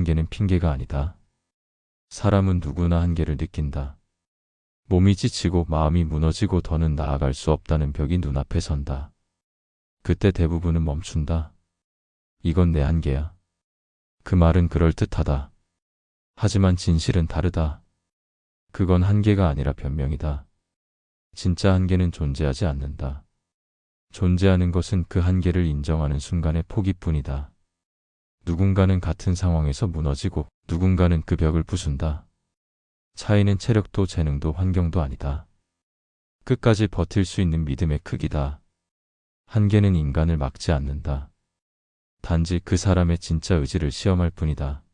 한계는 핑계가 아니다. 사람은 누구나 한계를 느낀다. 몸이 지치고 마음이 무너지고 더는 나아갈 수 없다는 벽이 눈앞에 선다. 그때 대부분은 멈춘다. 이건 내 한계야. 그 말은 그럴듯하다. 하지만 진실은 다르다. 그건 한계가 아니라 변명이다. 진짜 한계는 존재하지 않는다. 존재하는 것은 그 한계를 인정하는 순간의 포기뿐이다. 누군가는 같은 상황에서 무너지고 누군가는 그 벽을 부순다. 차이는 체력도 재능도 환경도 아니다. 끝까지 버틸 수 있는 믿음의 크기다. 한계는 인간을 막지 않는다. 단지 그 사람의 진짜 의지를 시험할 뿐이다.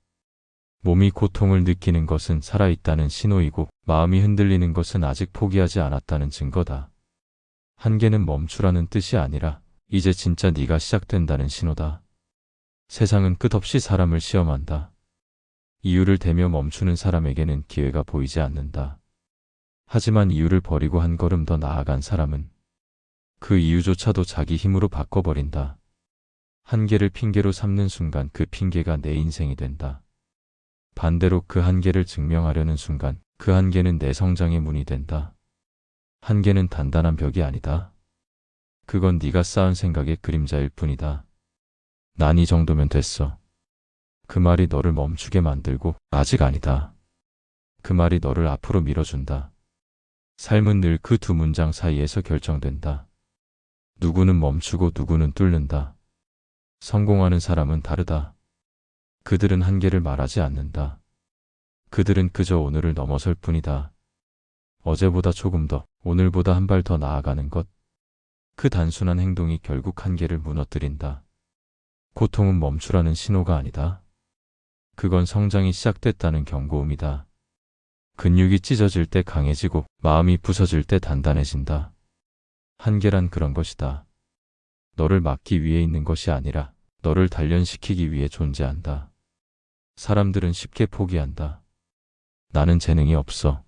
몸이 고통을 느끼는 것은 살아있다는 신호이고 마음이 흔들리는 것은 아직 포기하지 않았다는 증거다. 한계는 멈추라는 뜻이 아니라 이제 진짜 네가 시작된다는 신호다. 세상은 끝없이 사람을 시험한다. 이유를 대며 멈추는 사람에게는 기회가 보이지 않는다. 하지만 이유를 버리고 한 걸음 더 나아간 사람은 그 이유조차도 자기 힘으로 바꿔버린다. 한계를 핑계로 삼는 순간 그 핑계가 내 인생이 된다. 반대로 그 한계를 증명하려는 순간 그 한계는 내 성장의 문이 된다. 한계는 단단한 벽이 아니다. 그건 네가 쌓은 생각의 그림자일 뿐이다. 난 이 정도면 됐어. 그 말이 너를 멈추게 만들고 아직 아니다. 그 말이 너를 앞으로 밀어준다. 삶은 늘 그 두 문장 사이에서 결정된다. 누구는 멈추고 누구는 뚫는다. 성공하는 사람은 다르다. 그들은 한계를 말하지 않는다. 그들은 그저 오늘을 넘어설 뿐이다. 어제보다 조금 더, 오늘보다 한 발 더 나아가는 것. 그 단순한 행동이 결국 한계를 무너뜨린다. 고통은 멈추라는 신호가 아니다. 그건 성장이 시작됐다는 경고음이다. 근육이 찢어질 때 강해지고 마음이 부서질 때 단단해진다. 한계란 그런 것이다. 너를 막기 위해 있는 것이 아니라 너를 단련시키기 위해 존재한다. 사람들은 쉽게 포기한다. 나는 재능이 없어.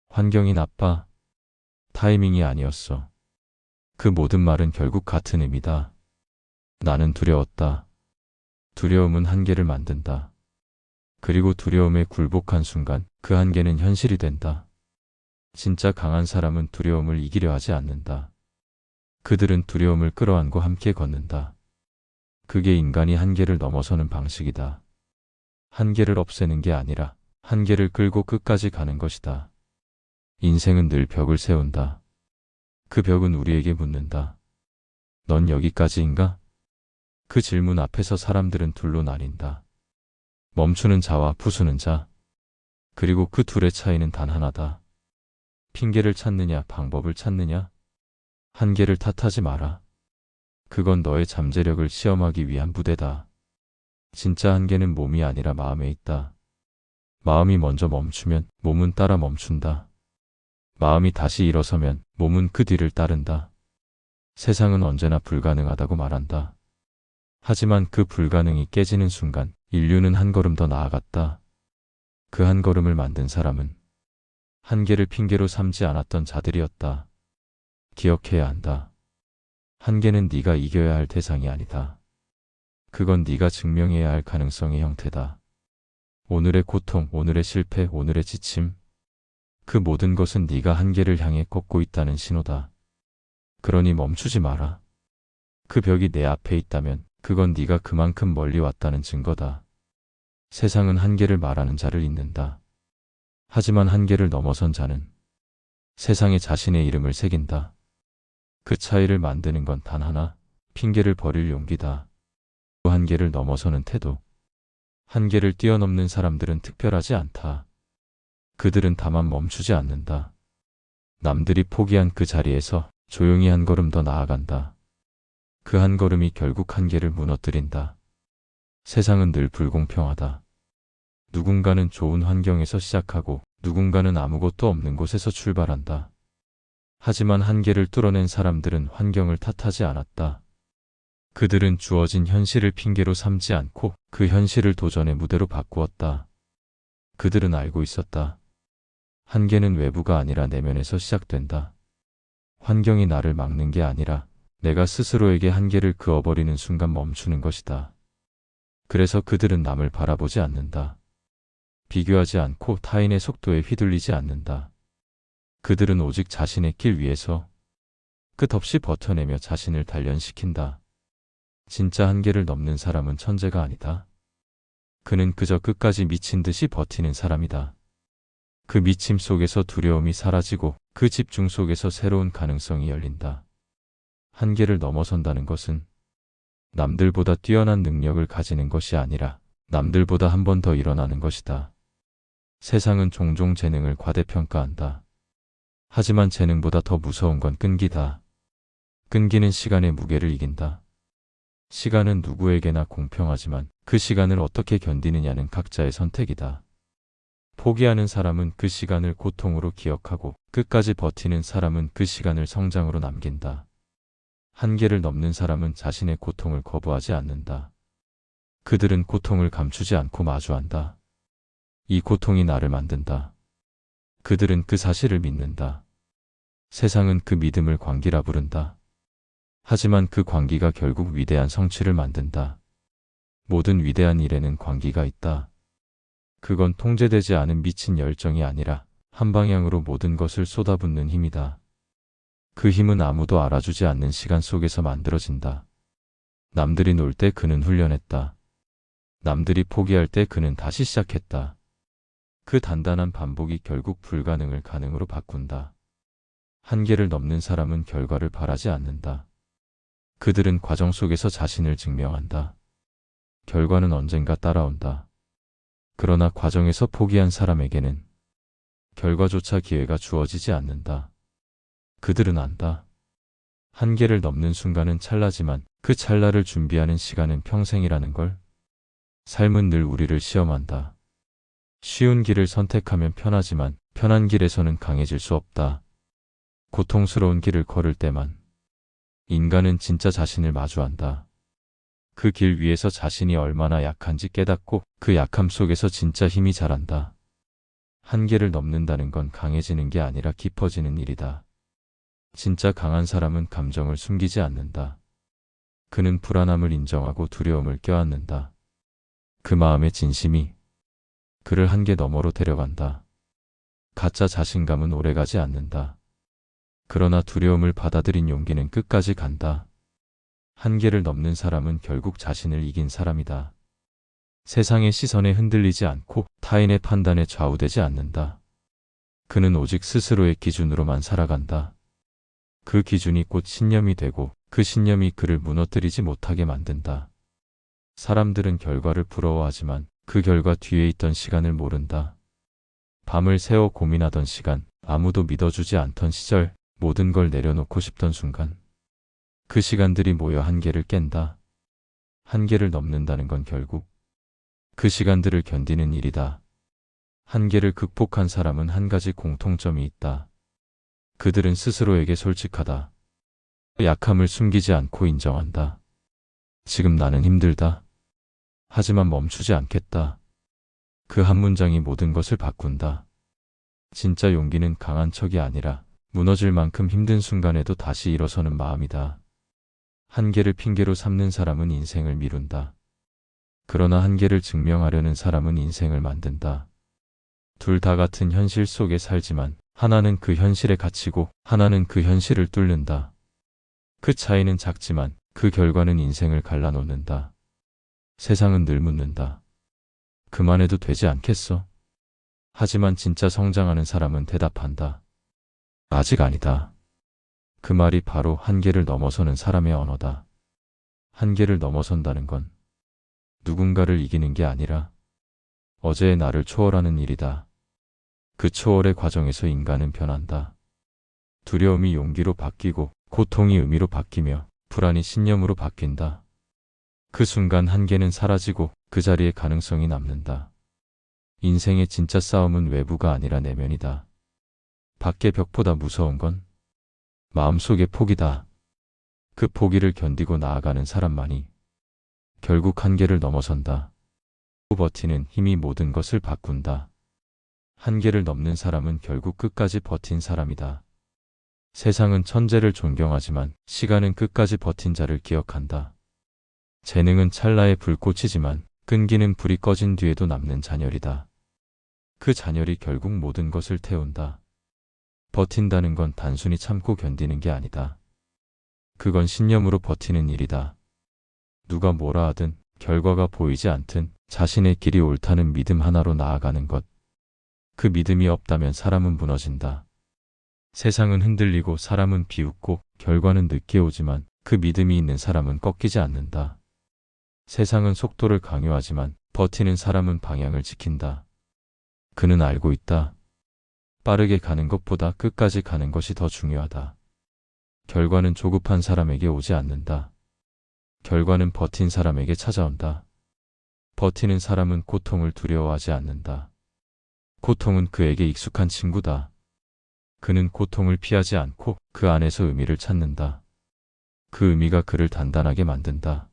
환경이 나빠. 타이밍이 아니었어. 그 모든 말은 결국 같은 의미다. 나는 두려웠다. 두려움은 한계를 만든다. 그리고 두려움에 굴복한 순간 그 한계는 현실이 된다. 진짜 강한 사람은 두려움을 이기려 하지 않는다. 그들은 두려움을 끌어안고 함께 걷는다. 그게 인간이 한계를 넘어서는 방식이다. 한계를 없애는 게 아니라 한계를 끌고 끝까지 가는 것이다. 인생은 늘 벽을 세운다. 그 벽은 우리에게 묻는다. 넌 여기까지인가? 그 질문 앞에서 사람들은 둘로 나뉜다. 멈추는 자와 부수는 자. 그리고 그 둘의 차이는 단 하나다. 핑계를 찾느냐, 방법을 찾느냐? 한계를 탓하지 마라. 그건 너의 잠재력을 시험하기 위한 부대다. 진짜 한계는 몸이 아니라 마음에 있다. 마음이 먼저 멈추면 몸은 따라 멈춘다. 마음이 다시 일어서면 몸은 그 뒤를 따른다. 세상은 언제나 불가능하다고 말한다. 하지만 그 불가능이 깨지는 순간 인류는 한 걸음 더 나아갔다. 그 한 걸음을 만든 사람은 한계를 핑계로 삼지 않았던 자들이었다. 기억해야 한다. 한계는 네가 이겨야 할 대상이 아니다. 그건 네가 증명해야 할 가능성의 형태다. 오늘의 고통, 오늘의 실패, 오늘의 지침. 그 모든 것은 네가 한계를 향해 걷고 있다는 신호다. 그러니 멈추지 마라. 그 벽이 내 앞에 있다면 그건 네가 그만큼 멀리 왔다는 증거다. 세상은 한계를 말하는 자를 잇는다. 하지만 한계를 넘어선 자는 세상에 자신의 이름을 새긴다. 그 차이를 만드는 건 단 하나, 핑계를 버릴 용기다. 그 한계를 넘어서는 태도. 한계를 뛰어넘는 사람들은 특별하지 않다. 그들은 다만 멈추지 않는다. 남들이 포기한 그 자리에서 조용히 한 걸음 더 나아간다. 그 한 걸음이 결국 한계를 무너뜨린다. 세상은 늘 불공평하다. 누군가는 좋은 환경에서 시작하고 누군가는 아무것도 없는 곳에서 출발한다. 하지만 한계를 뚫어낸 사람들은 환경을 탓하지 않았다. 그들은 주어진 현실을 핑계로 삼지 않고 그 현실을 도전의 무대로 바꾸었다. 그들은 알고 있었다. 한계는 외부가 아니라 내면에서 시작된다. 환경이 나를 막는 게 아니라 내가 스스로에게 한계를 그어버리는 순간 멈추는 것이다. 그래서 그들은 남을 바라보지 않는다. 비교하지 않고 타인의 속도에 휘둘리지 않는다. 그들은 오직 자신의 길 위에서 끝없이 버텨내며 자신을 단련시킨다. 진짜 한계를 넘는 사람은 천재가 아니다. 그는 그저 끝까지 미친 듯이 버티는 사람이다. 그 미침 속에서 두려움이 사라지고 그 집중 속에서 새로운 가능성이 열린다. 한계를 넘어선다는 것은 남들보다 뛰어난 능력을 가지는 것이 아니라 남들보다 한 번 더 일어나는 것이다. 세상은 종종 재능을 과대평가한다. 하지만 재능보다 더 무서운 건 끈기다. 끈기는 시간의 무게를 이긴다. 시간은 누구에게나 공평하지만 그 시간을 어떻게 견디느냐는 각자의 선택이다. 포기하는 사람은 그 시간을 고통으로 기억하고 끝까지 버티는 사람은 그 시간을 성장으로 남긴다. 한계를 넘는 사람은 자신의 고통을 거부하지 않는다. 그들은 고통을 감추지 않고 마주한다. 이 고통이 나를 만든다. 그들은 그 사실을 믿는다. 세상은 그 믿음을 광기라 부른다. 하지만 그 광기가 결국 위대한 성취를 만든다. 모든 위대한 일에는 광기가 있다. 그건 통제되지 않은 미친 열정이 아니라 한 방향으로 모든 것을 쏟아붓는 힘이다. 그 힘은 아무도 알아주지 않는 시간 속에서 만들어진다. 남들이 놀 때 그는 훈련했다. 남들이 포기할 때 그는 다시 시작했다. 그 단단한 반복이 결국 불가능을 가능으로 바꾼다. 한계를 넘는 사람은 결과를 바라지 않는다. 그들은 과정 속에서 자신을 증명한다. 결과는 언젠가 따라온다. 그러나 과정에서 포기한 사람에게는 결과조차 기회가 주어지지 않는다. 그들은 안다. 한계를 넘는 순간은 찰나지만 그 찰나를 준비하는 시간은 평생이라는 걸. 삶은 늘 우리를 시험한다. 쉬운 길을 선택하면 편하지만 편한 길에서는 강해질 수 없다. 고통스러운 길을 걸을 때만 인간은 진짜 자신을 마주한다. 그 길 위에서 자신이 얼마나 약한지 깨닫고 그 약함 속에서 진짜 힘이 자란다. 한계를 넘는다는 건 강해지는 게 아니라 깊어지는 일이다. 진짜 강한 사람은 감정을 숨기지 않는다. 그는 불안함을 인정하고 두려움을 껴안는다. 그 마음의 진심이 그를 한계 너머로 데려간다. 가짜 자신감은 오래가지 않는다. 그러나 두려움을 받아들인 용기는 끝까지 간다. 한계를 넘는 사람은 결국 자신을 이긴 사람이다. 세상의 시선에 흔들리지 않고 타인의 판단에 좌우되지 않는다. 그는 오직 스스로의 기준으로만 살아간다. 그 기준이 곧 신념이 되고 그 신념이 그를 무너뜨리지 못하게 만든다. 사람들은 결과를 부러워하지만 그 결과 뒤에 있던 시간을 모른다. 밤을 새워 고민하던 시간, 아무도 믿어주지 않던 시절, 모든 걸 내려놓고 싶던 순간. 그 시간들이 모여 한계를 깬다. 한계를 넘는다는 건 결국 그 시간들을 견디는 일이다. 한계를 극복한 사람은 한 가지 공통점이 있다. 그들은 스스로에게 솔직하다. 약함을 숨기지 않고 인정한다. 지금 나는 힘들다. 하지만 멈추지 않겠다. 그 한 문장이 모든 것을 바꾼다. 진짜 용기는 강한 척이 아니라 무너질 만큼 힘든 순간에도 다시 일어서는 마음이다. 한계를 핑계로 삼는 사람은 인생을 미룬다. 그러나 한계를 증명하려는 사람은 인생을 만든다. 둘 다 같은 현실 속에 살지만 하나는 그 현실에 갇히고 하나는 그 현실을 뚫는다. 그 차이는 작지만 그 결과는 인생을 갈라놓는다. 세상은 늘 묻는다. 그만해도 되지 않겠어? 하지만 진짜 성장하는 사람은 대답한다. 아직 아니다. 그 말이 바로 한계를 넘어서는 사람의 언어다. 한계를 넘어선다는 건 누군가를 이기는 게 아니라 어제의 나를 초월하는 일이다. 그 초월의 과정에서 인간은 변한다. 두려움이 용기로 바뀌고 고통이 의미로 바뀌며 불안이 신념으로 바뀐다. 그 순간 한계는 사라지고 그 자리에 가능성이 남는다. 인생의 진짜 싸움은 외부가 아니라 내면이다. 밖의 벽보다 무서운 건 마음속의 포기다. 그 포기를 견디고 나아가는 사람만이 결국 한계를 넘어선다. 버티는 힘이 모든 것을 바꾼다. 한계를 넘는 사람은 결국 끝까지 버틴 사람이다. 세상은 천재를 존경하지만 시간은 끝까지 버틴 자를 기억한다. 재능은 찰나의 불꽃이지만 끈기는 불이 꺼진 뒤에도 남는 잔열이다. 그 잔열이 결국 모든 것을 태운다. 버틴다는 건 단순히 참고 견디는 게 아니다. 그건 신념으로 버티는 일이다. 누가 뭐라 하든 결과가 보이지 않든 자신의 길이 옳다는 믿음 하나로 나아가는 것. 그 믿음이 없다면 사람은 무너진다. 세상은 흔들리고 사람은 비웃고 결과는 늦게 오지만 그 믿음이 있는 사람은 꺾이지 않는다. 세상은 속도를 강요하지만 버티는 사람은 방향을 지킨다. 그는 알고 있다. 빠르게 가는 것보다 끝까지 가는 것이 더 중요하다. 결과는 조급한 사람에게 오지 않는다. 결과는 버틴 사람에게 찾아온다. 버티는 사람은 고통을 두려워하지 않는다. 고통은 그에게 익숙한 친구다. 그는 고통을 피하지 않고 그 안에서 의미를 찾는다. 그 의미가 그를 단단하게 만든다.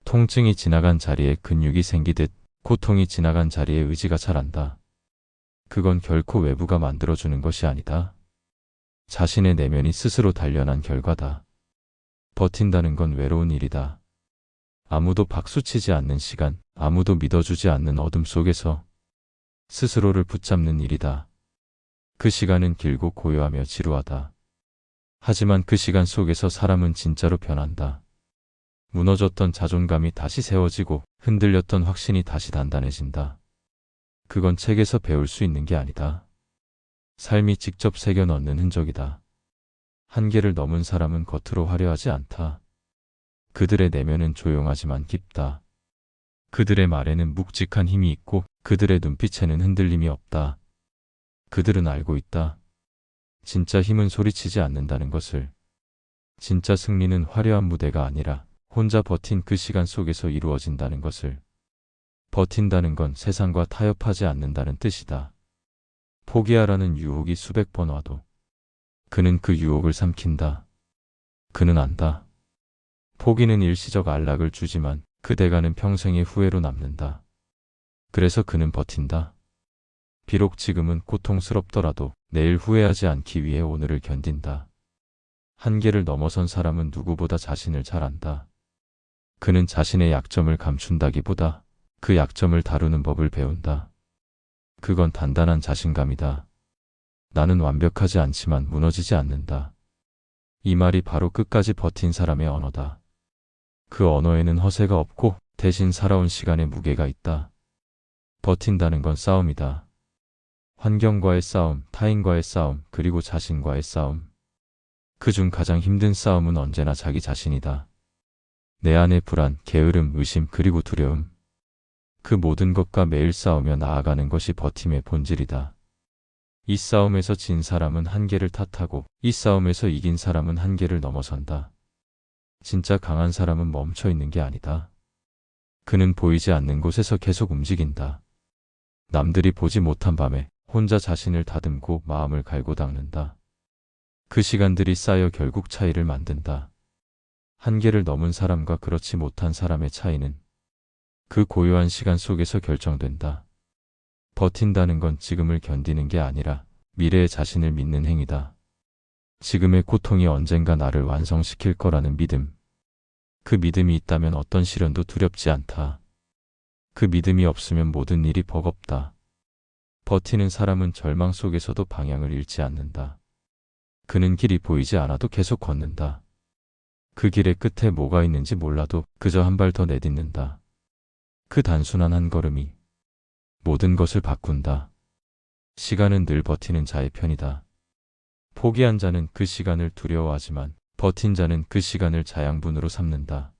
통증이 지나간 자리에 근육이 생기듯 고통이 지나간 자리에 의지가 자란다. 그건 결코 외부가 만들어주는 것이 아니다. 자신의 내면이 스스로 단련한 결과다. 버틴다는 건 외로운 일이다. 아무도 박수치지 않는 시간, 아무도 믿어주지 않는 어둠 속에서 스스로를 붙잡는 일이다. 그 시간은 길고 고요하며 지루하다. 하지만 그 시간 속에서 사람은 진짜로 변한다. 무너졌던 자존감이 다시 세워지고 흔들렸던 확신이 다시 단단해진다. 그건 책에서 배울 수 있는 게 아니다. 삶이 직접 새겨 넣는 흔적이다. 한계를 넘은 사람은 겉으로 화려하지 않다. 그들의 내면은 조용하지만 깊다. 그들의 말에는 묵직한 힘이 있고 그들의 눈빛에는 흔들림이 없다. 그들은 알고 있다. 진짜 힘은 소리치지 않는다는 것을. 진짜 승리는 화려한 무대가 아니라 혼자 버틴 그 시간 속에서 이루어진다는 것을. 버틴다는 건 세상과 타협하지 않는다는 뜻이다. 포기하라는 유혹이 수백 번 와도 그는 그 유혹을 삼킨다. 그는 안다. 포기는 일시적 안락을 주지만 그 대가는 평생의 후회로 남는다. 그래서 그는 버틴다. 비록 지금은 고통스럽더라도 내일 후회하지 않기 위해 오늘을 견딘다. 한계를 넘어선 사람은 누구보다 자신을 잘 안다. 그는 자신의 약점을 감춘다기보다 그 약점을 다루는 법을 배운다. 그건 단단한 자신감이다. 나는 완벽하지 않지만 무너지지 않는다. 이 말이 바로 끝까지 버틴 사람의 언어다. 그 언어에는 허세가 없고 대신 살아온 시간의 무게가 있다. 버틴다는 건 싸움이다. 환경과의 싸움, 타인과의 싸움, 그리고 자신과의 싸움. 그중 가장 힘든 싸움은 언제나 자기 자신이다. 내 안의 불안, 게으름, 의심, 그리고 두려움. 그 모든 것과 매일 싸우며 나아가는 것이 버팀의 본질이다. 이 싸움에서 진 사람은 한계를 탓하고 이 싸움에서 이긴 사람은 한계를 넘어선다. 진짜 강한 사람은 멈춰 있는 게 아니다. 그는 보이지 않는 곳에서 계속 움직인다. 남들이 보지 못한 밤에 혼자 자신을 다듬고 마음을 갈고 닦는다. 그 시간들이 쌓여 결국 차이를 만든다. 한계를 넘은 사람과 그렇지 못한 사람의 차이는 그 고요한 시간 속에서 결정된다. 버틴다는 건 지금을 견디는 게 아니라 미래의 자신을 믿는 행위다. 지금의 고통이 언젠가 나를 완성시킬 거라는 믿음. 그 믿음이 있다면 어떤 시련도 두렵지 않다. 그 믿음이 없으면 모든 일이 버겁다. 버티는 사람은 절망 속에서도 방향을 잃지 않는다. 그는 길이 보이지 않아도 계속 걷는다. 그 길의 끝에 뭐가 있는지 몰라도 그저 한 발 더 내딛는다. 그 단순한 한 걸음이 모든 것을 바꾼다. 시간은 늘 버티는 자의 편이다. 포기한 자는 그 시간을 두려워하지만 버틴 자는 그 시간을 자양분으로 삼는다.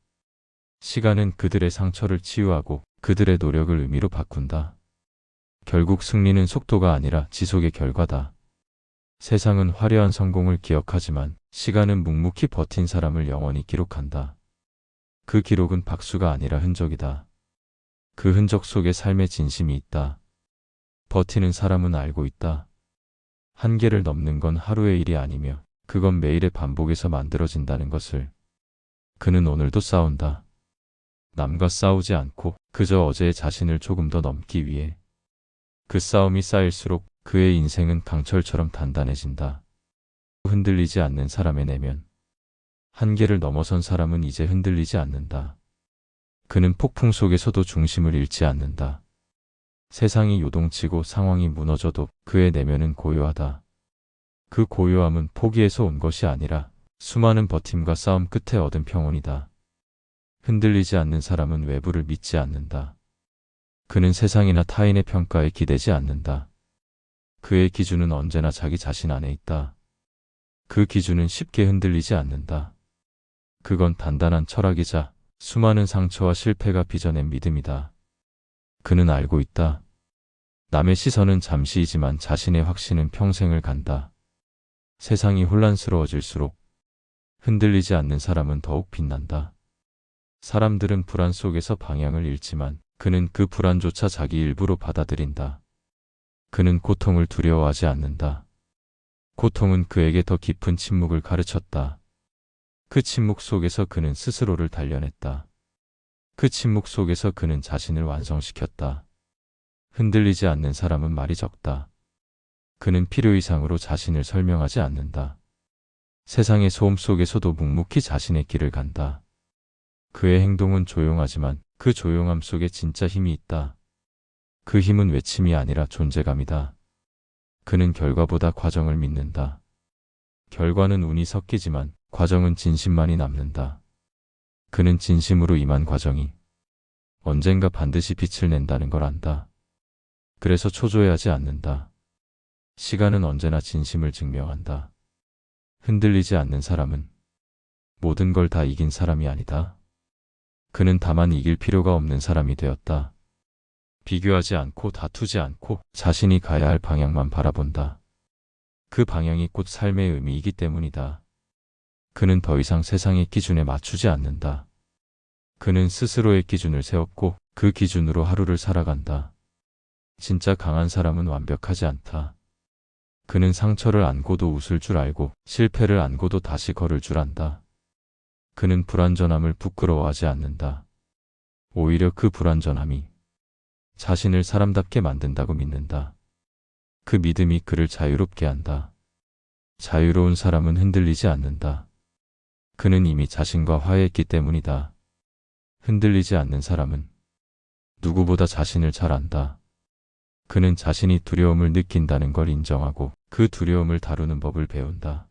시간은 그들의 상처를 치유하고 그들의 노력을 의미로 바꾼다. 결국 승리는 속도가 아니라 지속의 결과다. 세상은 화려한 성공을 기억하지만 시간은 묵묵히 버틴 사람을 영원히 기록한다. 그 기록은 박수가 아니라 흔적이다. 그 흔적 속에 삶의 진심이 있다. 버티는 사람은 알고 있다. 한계를 넘는 건 하루의 일이 아니며 그건 매일의 반복에서 만들어진다는 것을. 그는 오늘도 싸운다. 남과 싸우지 않고 그저 어제의 자신을 조금 더 넘기 위해. 그 싸움이 쌓일수록 그의 인생은 강철처럼 단단해진다. 흔들리지 않는 사람의 내면. 한계를 넘어선 사람은 이제 흔들리지 않는다. 그는 폭풍 속에서도 중심을 잃지 않는다. 세상이 요동치고 상황이 무너져도 그의 내면은 고요하다. 그 고요함은 포기에서 온 것이 아니라 수많은 버팀과 싸움 끝에 얻은 평온이다. 흔들리지 않는 사람은 외부를 믿지 않는다. 그는 세상이나 타인의 평가에 기대지 않는다. 그의 기준은 언제나 자기 자신 안에 있다. 그 기준은 쉽게 흔들리지 않는다. 그건 단단한 철학이자 수많은 상처와 실패가 빚어낸 믿음이다. 그는 알고 있다. 남의 시선은 잠시이지만 자신의 확신은 평생을 간다. 세상이 혼란스러워질수록 흔들리지 않는 사람은 더욱 빛난다. 사람들은 불안 속에서 방향을 잃지만 그는 그 불안조차 자기 일부로 받아들인다. 그는 고통을 두려워하지 않는다. 고통은 그에게 더 깊은 침묵을 가르쳤다. 그 침묵 속에서 그는 스스로를 단련했다. 그 침묵 속에서 그는 자신을 완성시켰다. 흔들리지 않는 사람은 말이 적다. 그는 필요 이상으로 자신을 설명하지 않는다. 세상의 소음 속에서도 묵묵히 자신의 길을 간다. 그의 행동은 조용하지만 그 조용함 속에 진짜 힘이 있다. 그 힘은 외침이 아니라 존재감이다. 그는 결과보다 과정을 믿는다. 결과는 운이 섞이지만 과정은 진심만이 남는다. 그는 진심으로 임한 과정이 언젠가 반드시 빛을 낸다는 걸 안다. 그래서 초조해하지 않는다. 시간은 언제나 진심을 증명한다. 흔들리지 않는 사람은 모든 걸 다 이긴 사람이 아니다. 그는 다만 이길 필요가 없는 사람이 되었다. 비교하지 않고 다투지 않고 자신이 가야 할 방향만 바라본다. 그 방향이 곧 삶의 의미이기 때문이다. 그는 더 이상 세상의 기준에 맞추지 않는다. 그는 스스로의 기준을 세웠고 그 기준으로 하루를 살아간다. 진짜 강한 사람은 완벽하지 않다. 그는 상처를 안고도 웃을 줄 알고 실패를 안고도 다시 걸을 줄 안다. 그는 불완전함을 부끄러워하지 않는다. 오히려 그 불완전함이 자신을 사람답게 만든다고 믿는다. 그 믿음이 그를 자유롭게 한다. 자유로운 사람은 흔들리지 않는다. 그는 이미 자신과 화해했기 때문이다. 흔들리지 않는 사람은 누구보다 자신을 잘 안다. 그는 자신이 두려움을 느낀다는 걸 인정하고 그 두려움을 다루는 법을 배운다.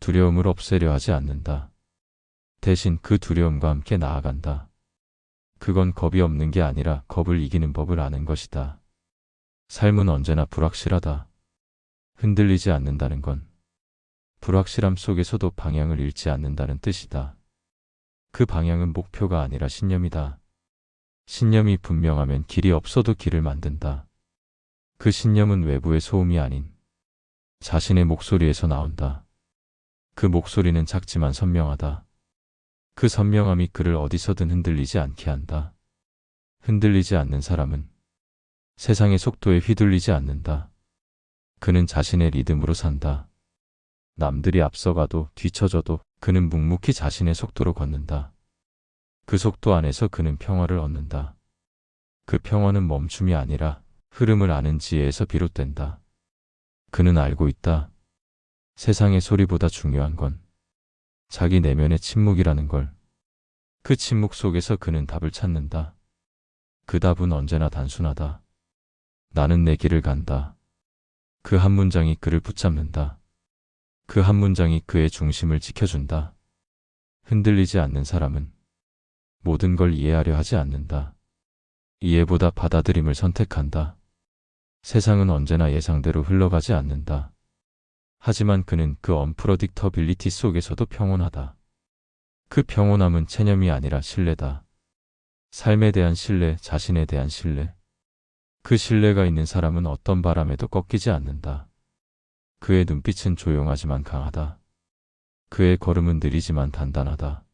두려움을 없애려 하지 않는다. 대신 그 두려움과 함께 나아간다. 그건 겁이 없는 게 아니라 겁을 이기는 법을 아는 것이다. 삶은 언제나 불확실하다. 흔들리지 않는다는 건 불확실함 속에서도 방향을 잃지 않는다는 뜻이다. 그 방향은 목표가 아니라 신념이다. 신념이 분명하면 길이 없어도 길을 만든다. 그 신념은 외부의 소음이 아닌 자신의 목소리에서 나온다. 그 목소리는 작지만 선명하다. 그 선명함이 그를 어디서든 흔들리지 않게 한다. 흔들리지 않는 사람은 세상의 속도에 휘둘리지 않는다. 그는 자신의 리듬으로 산다. 남들이 앞서가도 뒤처져도 그는 묵묵히 자신의 속도로 걷는다. 그 속도 안에서 그는 평화를 얻는다. 그 평화는 멈춤이 아니라 흐름을 아는 지혜에서 비롯된다. 그는 알고 있다. 세상의 소리보다 중요한 건 자기 내면의 침묵이라는 걸. 그 침묵 속에서 그는 답을 찾는다. 그 답은 언제나 단순하다. 나는 내 길을 간다. 그 한 문장이 그를 붙잡는다. 그 한 문장이 그의 중심을 지켜준다. 흔들리지 않는 사람은 모든 걸 이해하려 하지 않는다. 이해보다 받아들임을 선택한다. 세상은 언제나 예상대로 흘러가지 않는다. 하지만 그는 그 언프로딕터빌리티 속에서도 평온하다. 그 평온함은 체념이 아니라 신뢰다. 삶에 대한 신뢰, 자신에 대한 신뢰. 그 신뢰가 있는 사람은 어떤 바람에도 꺾이지 않는다. 그의 눈빛은 조용하지만 강하다. 그의 걸음은 느리지만 단단하다.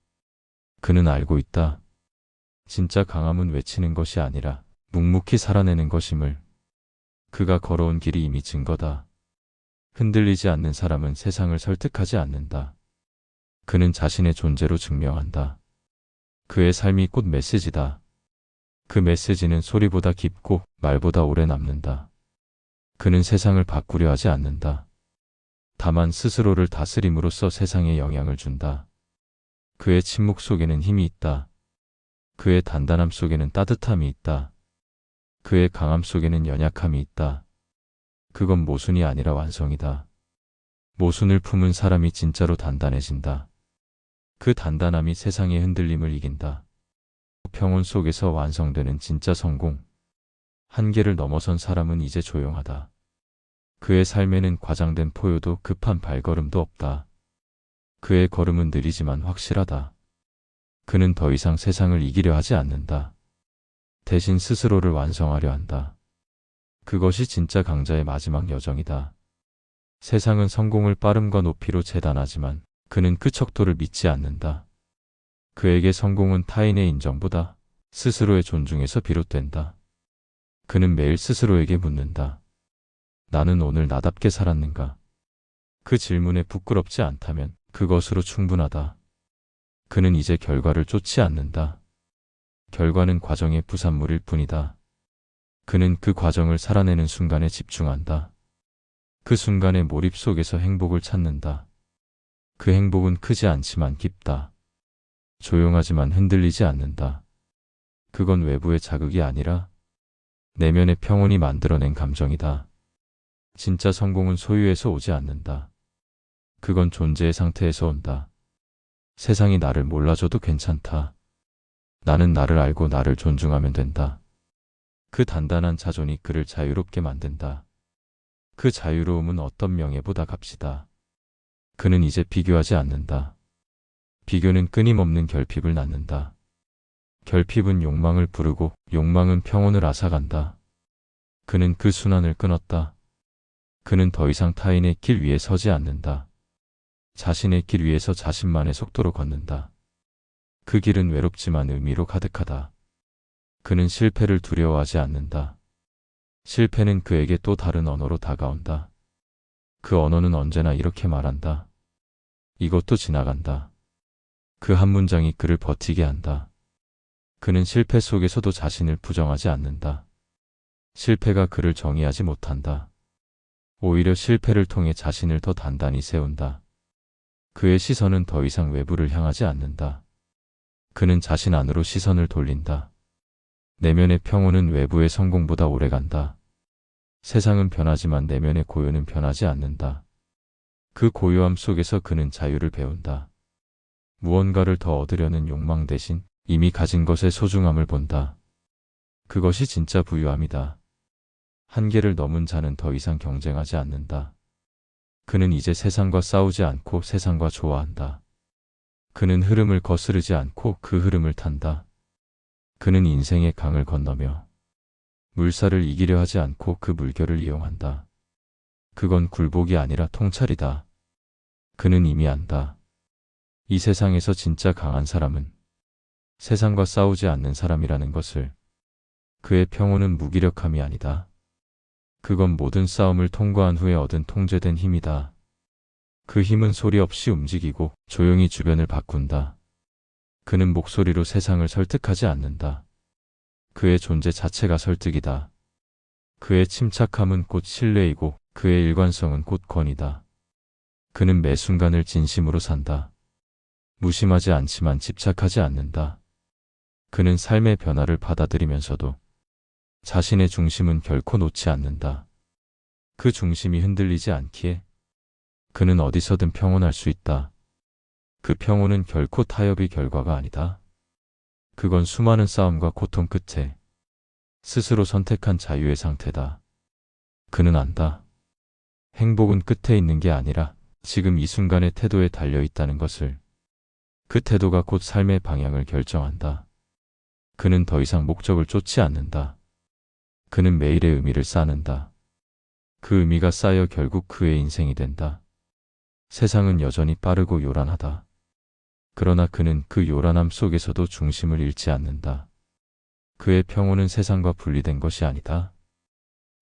그는 알고 있다. 진짜 강함은 외치는 것이 아니라 묵묵히 살아내는 것임을. 그가 걸어온 길이 이미 증거다. 흔들리지 않는 사람은 세상을 설득하지 않는다. 그는 자신의 존재로 증명한다. 그의 삶이 곧 메시지다. 그 메시지는 소리보다 깊고 말보다 오래 남는다. 그는 세상을 바꾸려 하지 않는다. 다만 스스로를 다스림으로써 세상에 영향을 준다. 그의 침묵 속에는 힘이 있다. 그의 단단함 속에는 따뜻함이 있다. 그의 강함 속에는 연약함이 있다. 그건 모순이 아니라 완성이다. 모순을 품은 사람이 진짜로 단단해진다. 그 단단함이 세상의 흔들림을 이긴다. 평온 속에서 완성되는 진짜 성공. 한계를 넘어선 사람은 이제 조용하다. 그의 삶에는 과장된 포효도 급한 발걸음도 없다. 그의 걸음은 느리지만 확실하다. 그는 더 이상 세상을 이기려 하지 않는다. 대신 스스로를 완성하려 한다. 그것이 진짜 강자의 마지막 여정이다. 세상은 성공을 빠름과 높이로 재단하지만 그는 그 척도를 믿지 않는다. 그에게 성공은 타인의 인정보다 스스로의 존중에서 비롯된다. 그는 매일 스스로에게 묻는다. 나는 오늘 나답게 살았는가? 그 질문에 부끄럽지 않다면 그것으로 충분하다. 그는 이제 결과를 쫓지 않는다. 결과는 과정의 부산물일 뿐이다. 그는 그 과정을 살아내는 순간에 집중한다. 그 순간의 몰입 속에서 행복을 찾는다. 그 행복은 크지 않지만 깊다. 조용하지만 흔들리지 않는다. 그건 외부의 자극이 아니라 내면의 평온이 만들어낸 감정이다. 진짜 성공은 소유에서 오지 않는다. 그건 존재의 상태에서 온다. 세상이 나를 몰라줘도 괜찮다. 나는 나를 알고 나를 존중하면 된다. 그 단단한 자존이 그를 자유롭게 만든다. 그 자유로움은 어떤 명예보다 값이다. 그는 이제 비교하지 않는다. 비교는 끊임없는 결핍을 낳는다. 결핍은 욕망을 부르고 욕망은 평온을 앗아간다. 그는 그 순환을 끊었다. 그는 더 이상 타인의 길 위에 서지 않는다. 자신의 길 위에서 자신만의 속도로 걷는다. 그 길은 외롭지만 의미로 가득하다. 그는 실패를 두려워하지 않는다. 실패는 그에게 또 다른 언어로 다가온다. 그 언어는 언제나 이렇게 말한다. 이것도 지나간다. 그 한 문장이 그를 버티게 한다. 그는 실패 속에서도 자신을 부정하지 않는다. 실패가 그를 정의하지 못한다. 오히려 실패를 통해 자신을 더 단단히 세운다. 그의 시선은 더 이상 외부를 향하지 않는다. 그는 자신 안으로 시선을 돌린다. 내면의 평온은 외부의 성공보다 오래간다. 세상은 변하지만 내면의 고요는 변하지 않는다. 그 고요함 속에서 그는 자유를 배운다. 무언가를 더 얻으려는 욕망 대신 이미 가진 것의 소중함을 본다. 그것이 진짜 부유함이다. 한계를 넘은 자는 더 이상 경쟁하지 않는다. 그는 이제 세상과 싸우지 않고 세상과 좋아한다. 그는 흐름을 거스르지 않고 그 흐름을 탄다. 그는 인생의 강을 건너며 물살을 이기려 하지 않고 그 물결을 이용한다. 그건 굴복이 아니라 통찰이다. 그는 이미 안다. 이 세상에서 진짜 강한 사람은 세상과 싸우지 않는 사람이라는 것을. 그의 평온은 무기력함이 아니다. 그건 모든 싸움을 통과한 후에 얻은 통제된 힘이다. 그 힘은 소리 없이 움직이고 조용히 주변을 바꾼다. 그는 목소리로 세상을 설득하지 않는다. 그의 존재 자체가 설득이다. 그의 침착함은 곧 신뢰이고 그의 일관성은 곧 권위다. 그는 매 순간을 진심으로 산다. 무심하지 않지만 집착하지 않는다. 그는 삶의 변화를 받아들이면서도 자신의 중심은 결코 놓지 않는다. 그 중심이 흔들리지 않기에 그는 어디서든 평온할 수 있다. 그 평온은 결코 타협의 결과가 아니다. 그건 수많은 싸움과 고통 끝에 스스로 선택한 자유의 상태다. 그는 안다. 행복은 끝에 있는 게 아니라 지금 이 순간의 태도에 달려 있다는 것을. 그 태도가 곧 삶의 방향을 결정한다. 그는 더 이상 목적을 쫓지 않는다. 그는 매일의 의미를 쌓는다. 그 의미가 쌓여 결국 그의 인생이 된다. 세상은 여전히 빠르고 요란하다. 그러나 그는 그 요란함 속에서도 중심을 잃지 않는다. 그의 평온은 세상과 분리된 것이 아니다.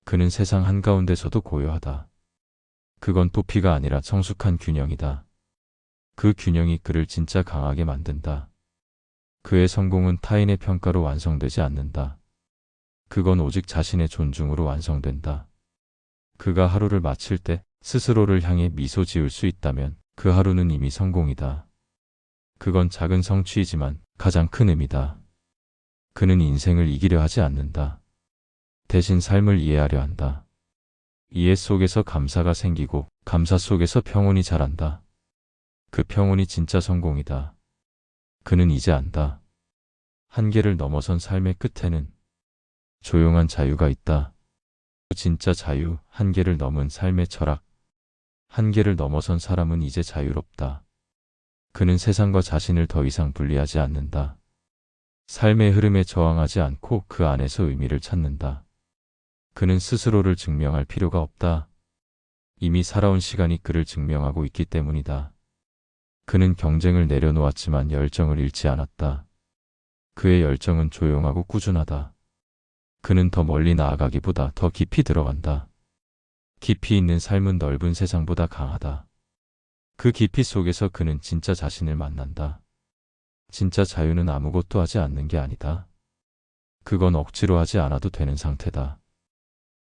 그는 세상 한가운데서도 고요하다. 그건 도피가 아니라 성숙한 균형이다. 그 균형이 그를 진짜 강하게 만든다. 그의 성공은 타인의 평가로 완성되지 않는다. 그건 오직 자신의 존중으로 완성된다. 그가 하루를 마칠 때 스스로를 향해 미소 지을 수 있다면 그 하루는 이미 성공이다. 그건 작은 성취이지만 가장 큰 의미다. 그는 인생을 이기려 하지 않는다. 대신 삶을 이해하려 한다. 이해 속에서 감사가 생기고 감사 속에서 평온이 자란다. 그 평온이 진짜 성공이다. 그는 이제 안다. 한계를 넘어선 삶의 끝에는 조용한 자유가 있다. 진짜 자유, 한계를 넘은 삶의 철학. 한계를 넘어선 사람은 이제 자유롭다. 그는 세상과 자신을 더 이상 분리하지 않는다. 삶의 흐름에 저항하지 않고 그 안에서 의미를 찾는다. 그는 스스로를 증명할 필요가 없다. 이미 살아온 시간이 그를 증명하고 있기 때문이다. 그는 경쟁을 내려놓았지만 열정을 잃지 않았다. 그의 열정은 조용하고 꾸준하다. 그는 더 멀리 나아가기보다 더 깊이 들어간다. 깊이 있는 삶은 넓은 세상보다 강하다. 그 깊이 속에서 그는 진짜 자신을 만난다. 진짜 자유는 아무것도 하지 않는 게 아니다. 그건 억지로 하지 않아도 되는 상태다.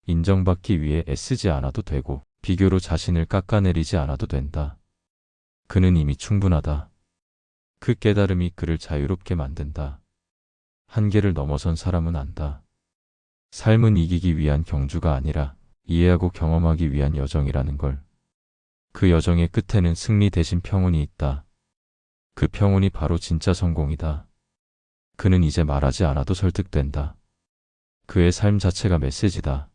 인정받기 위해 애쓰지 않아도 되고 비교로 자신을 깎아내리지 않아도 된다. 그는 이미 충분하다. 그 깨달음이 그를 자유롭게 만든다. 한계를 넘어선 사람은 안다. 삶은 이기기 위한 경주가 아니라 이해하고 경험하기 위한 여정이라는 걸. 그 여정의 끝에는 승리 대신 평온이 있다. 그 평온이 바로 진짜 성공이다. 그는 이제 말하지 않아도 설득된다. 그의 삶 자체가 메시지다.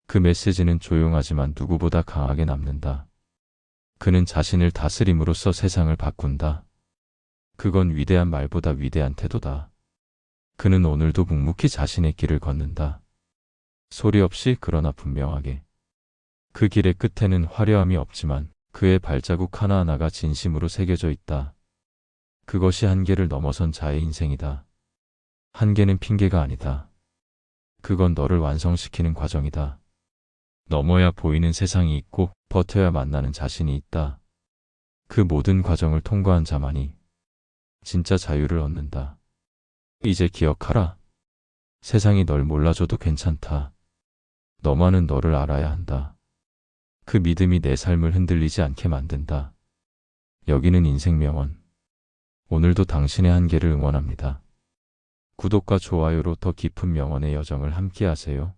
그 메시지는 조용하지만 누구보다 강하게 남는다. 그는 자신을 다스림으로써 세상을 바꾼다. 그건 위대한 말보다 위대한 태도다. 그는 오늘도 묵묵히 자신의 길을 걷는다. 소리 없이 그러나 분명하게. 그 길의 끝에는 화려함이 없지만 그의 발자국 하나하나가 진심으로 새겨져 있다. 그것이 한계를 넘어선 자의 인생이다. 한계는 핑계가 아니다. 그건 너를 완성시키는 과정이다. 넘어야 보이는 세상이 있고 버텨야 만나는 자신이 있다. 그 모든 과정을 통과한 자만이 진짜 자유를 얻는다. 이제 기억하라. 세상이 널 몰라줘도 괜찮다. 너만은 너를 알아야 한다. 그 믿음이 내 삶을 흔들리지 않게 만든다. 여기는 인생명언. 오늘도 당신의 한계를 응원합니다. 구독과 좋아요로 더 깊은 명언의 여정을 함께하세요.